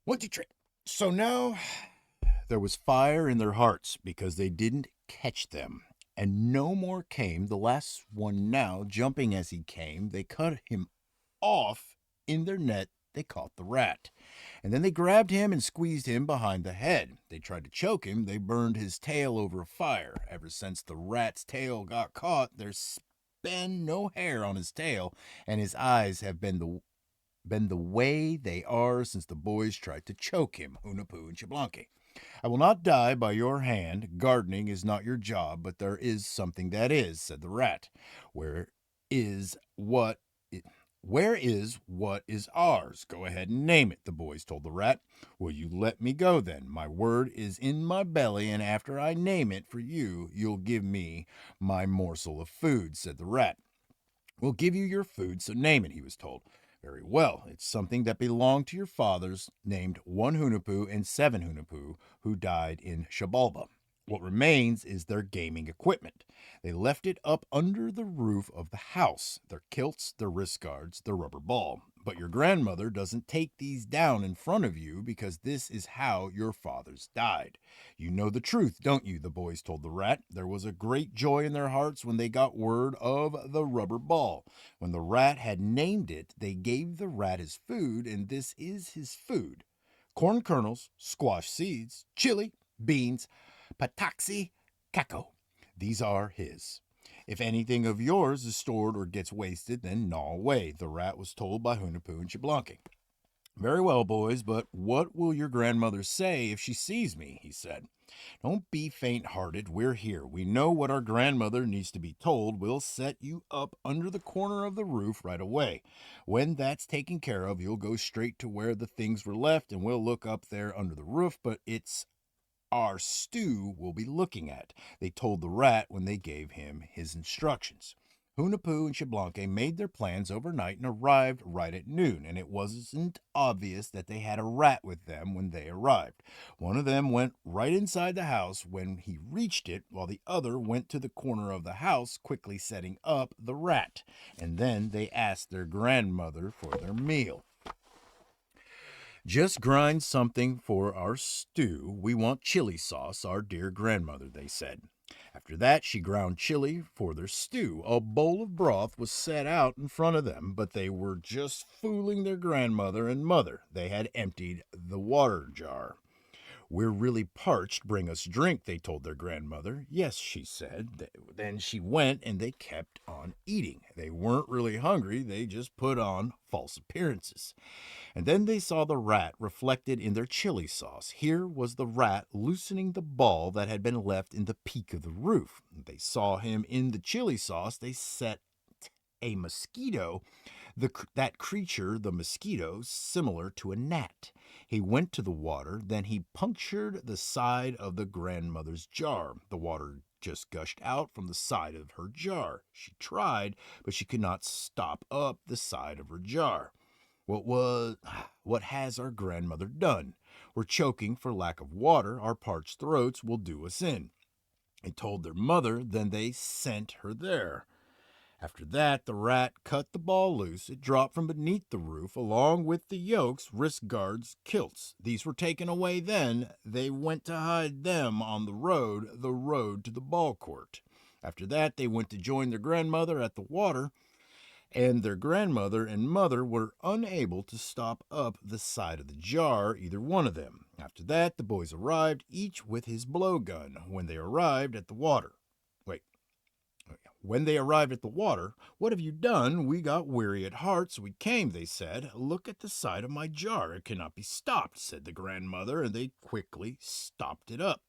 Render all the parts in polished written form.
1, 2, 3. So now there was fire in their hearts because they didn't catch them. And no more came. The last one now, jumping as he came, they cut him off in their net. They caught the rat. And then they grabbed him and squeezed him behind the head. They tried to choke him. They burned his tail over a fire. Ever since the rat's tail got caught, there's been no hair on his tail, and his eyes have been the way they are since the boys tried to choke him, Hunapoo and Xbalanque. I will not die by your hand. Gardening is not your job, but there is something that is, said the rat. Where is what where is what is ours? Go ahead and name it, the boys told the rat. Will you let me go then? My word is in my belly, and after I name it for you, you'll give me my morsel of food, said the rat. We'll give you your food, so name it, he was told. Very well. It's something that belonged to your fathers, named one Hunapoo and seven Hunapoo, who died in Shabalba. What remains is their gaming equipment. They left it up under the roof of the house, their kilts, their wrist guards, their rubber ball. But your grandmother doesn't take these down in front of you because this is how your fathers died. You know the truth, don't you? The boys told the rat. There was a great joy in their hearts when they got word of the rubber ball. When the rat had named it, they gave the rat his food, and this is his food: corn kernels, squash seeds, chili, beans, pataxi, caco. These are his. If anything of yours is stored or gets wasted, then gnaw away, the rat was told by Hunapoo and Xbalanque. Very well, boys, but what will your grandmother say if she sees me? He said. Don't be faint hearted. We're here. We know what our grandmother needs to be told. We'll set you up under the corner of the roof right away. When that's taken care of, you'll go straight to where the things were left, and we'll look up there under the roof, but it's our stew we'll be looking at, they told the rat when they gave him his instructions. Hunapoo and Xbalanque made their plans overnight and arrived right at noon, and it wasn't obvious that they had a rat with them when they arrived. One of them went right inside the house when he reached it, while the other went to the corner of the house, quickly setting up the rat. And then they asked their grandmother for their meal. Just grind something for our stew. We want chili sauce, our dear grandmother, they said. After that, she ground chili for their stew. A bowl of broth was set out in front of them, but they were just fooling their grandmother and mother. They had emptied the water jar. We're really parched. Bring us drink, they told their grandmother. Yes, she said. Then she went and they kept on eating. They weren't really hungry. They just put on false appearances. And then they saw the rat reflected in their chili sauce. Here was the rat loosening the ball that had been left in the peak of the roof. They saw him in the chili sauce. They set a mosquito, that creature, the mosquito, similar to a gnat. He went to the water, then he punctured the side of the grandmother's jar. The water just gushed out from the side of her jar. She tried, but she could not stop up the side of her jar. What has our grandmother done? We're choking for lack of water. Our parched throats will do us in. They told their mother, then they sent her there. After that, the rat cut the ball loose. It dropped from beneath the roof, along with the yokes, wrist guards, kilts. These were taken away then. They went to hide them on the road to the ball court. After that, they went to join their grandmother at the water, and their grandmother and mother were unable to stop up the side of the jar, either one of them. After that, the boys arrived, each with his blowgun. When they arrived at the water, what have you done? We got weary at heart, so we came, they said. Look at the side of my jar. It cannot be stopped, said the grandmother, and they quickly stopped it up.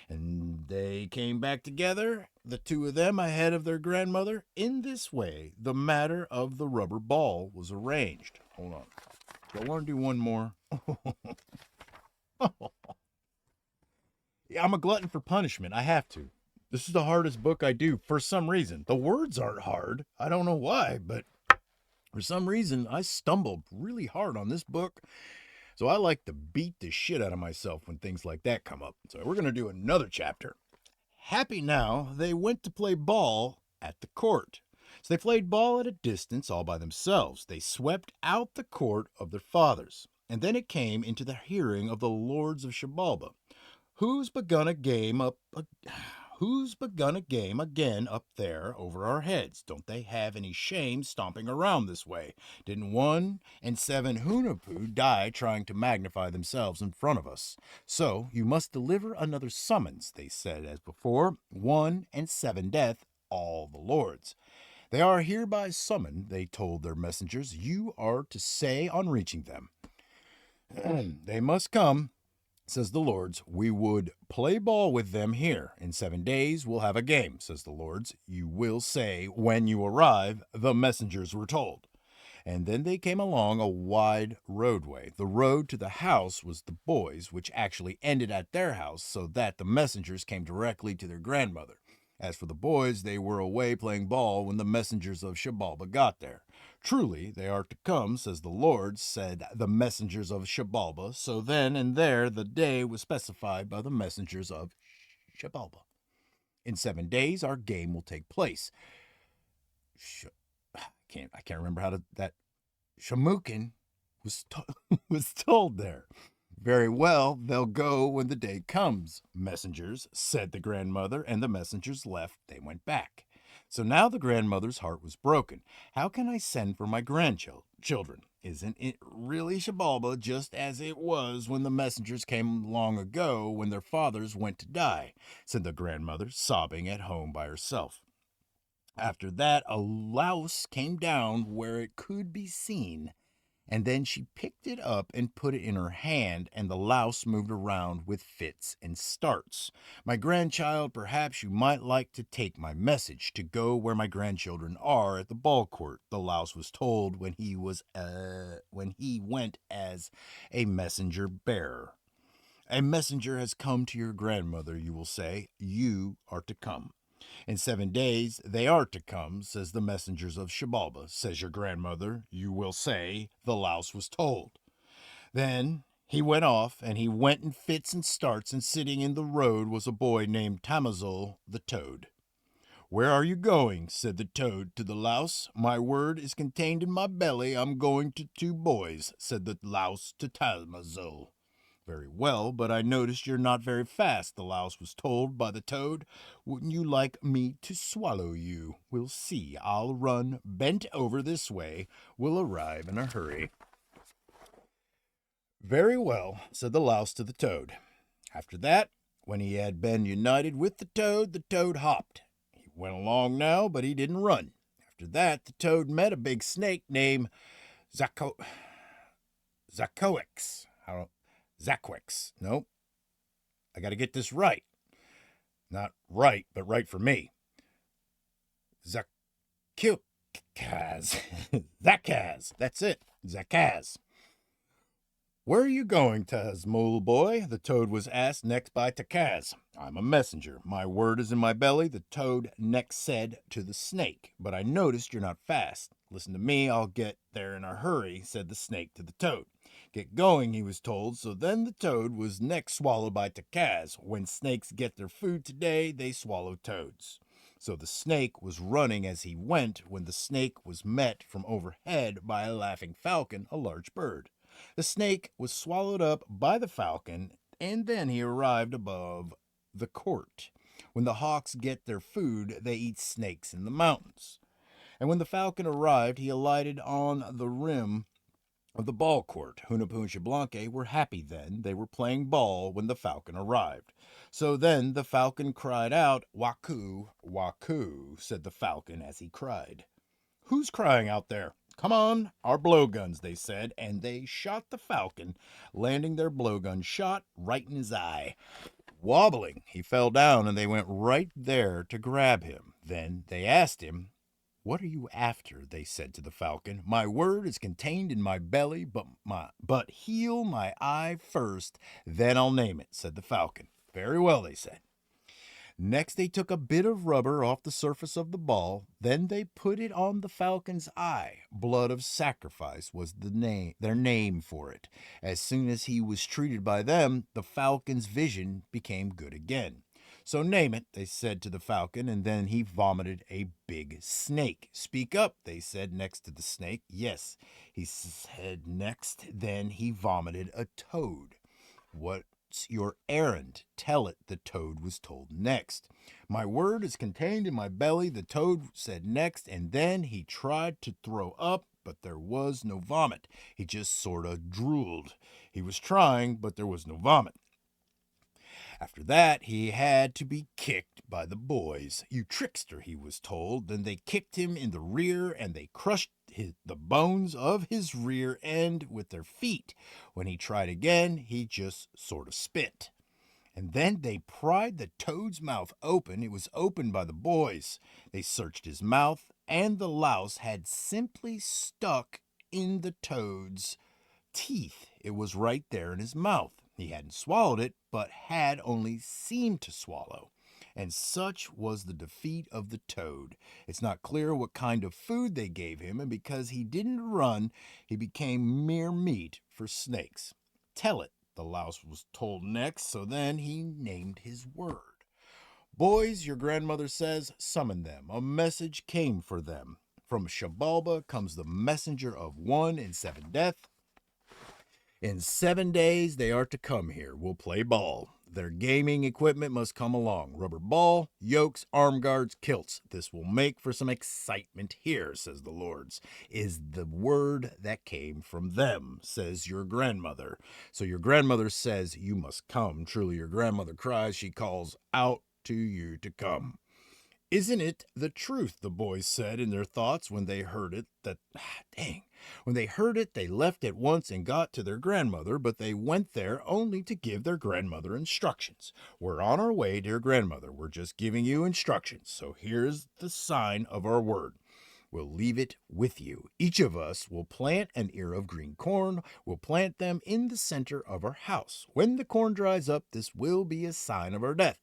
And they came back together, the two of them ahead of their grandmother. In this way, the matter of the rubber ball was arranged. Hold on. Do I want to do one more? Yeah, I'm a glutton for punishment. I have to. This is the hardest book I do for some reason. The words aren't hard. I don't know why, but for some reason I stumbled really hard on this book. So I like to beat the shit out of myself when things like that come up. So we're going to do another chapter. Happy now, they went to play ball at the court. So they played ball at a distance all by themselves. They swept out the court of their fathers. And then it came into the hearing of the lords of Shabalba. Who's begun a game up? Who's begun a game again up there over our heads? Don't they have any shame stomping around this way? Didn't 1 and 7 Hunapoo die trying to magnify themselves in front of us? So you must deliver another summons, they said as before. 1 and 7 death, all the lords. They are hereby summoned, they told their messengers. You are to say on reaching them. They must come, says the lords. We would play ball with them here. In 7 days we'll have a game, says the lords. You will say when you arrive, the messengers were told. And then they came along a wide roadway. The road to the house was the boys', which actually ended at their house, so that the messengers came directly to their grandmother. As for the boys, they were away playing ball when the messengers of Shabalba got there. Truly, they are to come, says the Lord, said the messengers of Shabalba. So then and there the day was specified by the messengers of Shabalba. In 7 days our game will take place. I can't remember how that Shamukin was told there. Very well, they'll go when the day comes, messengers, said the grandmother, and the messengers left. They went back. So now the grandmother's heart was broken. How can I send for my grandchildren? Isn't it really Shabalba just as it was when the messengers came long ago when their fathers went to die? Said the grandmother, sobbing at home by herself. After that, a louse came down where it could be seen, and then she picked it up and put it in her hand, and the louse moved around with fits and starts. My grandchild, perhaps you might like to take my message to go where my grandchildren are at the ball court, the louse was told when he went as a messenger bearer. A messenger has come to your grandmother, you will say. You are to come. In 7 days they are to come, says the messengers of Shabalba. Says your grandmother, you will say, the louse was told. Then he went off, and he went in fits and starts, and sitting in the road was a boy named Tamazul the toad. Where are you going? Said the toad to the louse. My word is contained in my belly. I'm going to 2 boys, said the louse to Tamazul. Very well, but I noticed you're not very fast, the louse was told by the toad. Wouldn't you like me to swallow you? We'll see. I'll run bent over this way. We'll arrive in a hurry. Very well, said the louse to the toad. After that, when he had been united with the toad hopped. He went along now, but he didn't run. After that, the toad met a big snake named Zakoix. Zaquix. Nope. I got to get this right. Not right, but right for me. Zakaz. Zakaz. That's it. Zakaz. Where are you going, Tazmul boy? The toad was asked next by Takaz. I'm a messenger. My word is in my belly, the toad next said to the snake. But I noticed you're not fast. Listen to me, I'll get there in a hurry, said the snake to the toad. Get going, he was told. So then the toad was next swallowed by Takaz. When snakes get their food today, they swallow toads. So the snake was running as he went when the snake was met from overhead by a laughing falcon, a large bird. The snake was swallowed up by the falcon, and then he arrived above the court. When the hawks get their food, they eat snakes in the mountains. And when the falcon arrived, he alighted on the rim of the ball court. Hunapoo and Shablanque were happy then. They were playing ball when the falcon arrived. So then the falcon cried out, Waku, Waku, said the falcon as he cried. Who's crying out there? Come on, our blowguns, they said, and they shot the falcon, landing their blowgun shot right in his eye. Wobbling, he fell down, and they went right there to grab him. Then they asked him, What are you after? They said to the falcon. My word is contained in my belly, but heal my eye first, then I'll name it, said the falcon. Very well, they said. Next they took a bit of rubber off the surface of the ball. Then they put it on the falcon's eye. Blood of sacrifice was their name for it. As soon as he was treated by them, the falcon's vision became good again. So name it, they said to the falcon, and then he vomited a big snake. Speak up, they said next to the snake. Yes, he said next. Then he vomited a toad. What's your errand? Tell it, the toad was told next. My word is contained in my belly, the toad said next, and then he tried to throw up, but there was no vomit. He just sort of drooled. He was trying, but there was no vomit. After that, he had to be kicked by the boys. You trickster, he was told. Then they kicked him in the rear and they crushed the bones of his rear end with their feet. When he tried again, he just sort of spit. And then they pried the toad's mouth open. It was opened by the boys. They searched his mouth, and the louse had simply stuck in the toad's teeth. It was right there in his mouth. He hadn't swallowed it, but had only seemed to swallow. And such was the defeat of the toad. It's not clear what kind of food they gave him, and because he didn't run, he became mere meat for snakes. Tell it, the louse was told next, so then he named his word. Boys, your grandmother says, summon them. A message came for them. From Shabalba comes the messenger of 1 in 7 death. In 7 days, they are to come here. We'll play ball. Their gaming equipment must come along. Rubber ball, yokes, arm guards, kilts. This will make for some excitement here, says the Lords. Is the word that came from them, says your grandmother. So your grandmother says, you must come. Truly your grandmother cries. She calls out to you to come. Isn't it the truth, the boys said in their thoughts when they heard it, when they heard it, they left at once and got to their grandmother, but they went there only to give their grandmother instructions. We're on our way, dear grandmother. We're just giving you instructions. So here's the sign of our word. We'll leave it with you. Each of us will plant an ear of green corn. We'll plant them in the center of our house. When the corn dries up, this will be a sign of our death.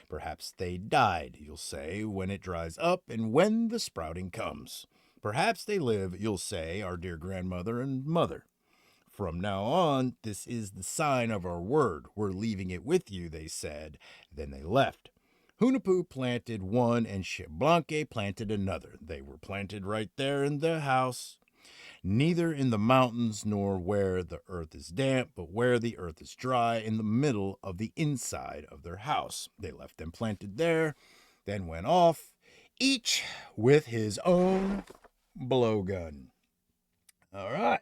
Perhaps they died, you'll say, when it dries up and when the sprouting comes. Perhaps they live, you'll say, our dear grandmother and mother. From now on, this is the sign of our word. We're leaving it with you, they said. Then they left. Hunahpu planted one and Shiblanque planted another. They were planted right there in the house, neither in the mountains nor where the earth is damp, but where the earth is dry, in the middle of the inside of their house. They left them planted there, then went off, each with his own blowgun. All right.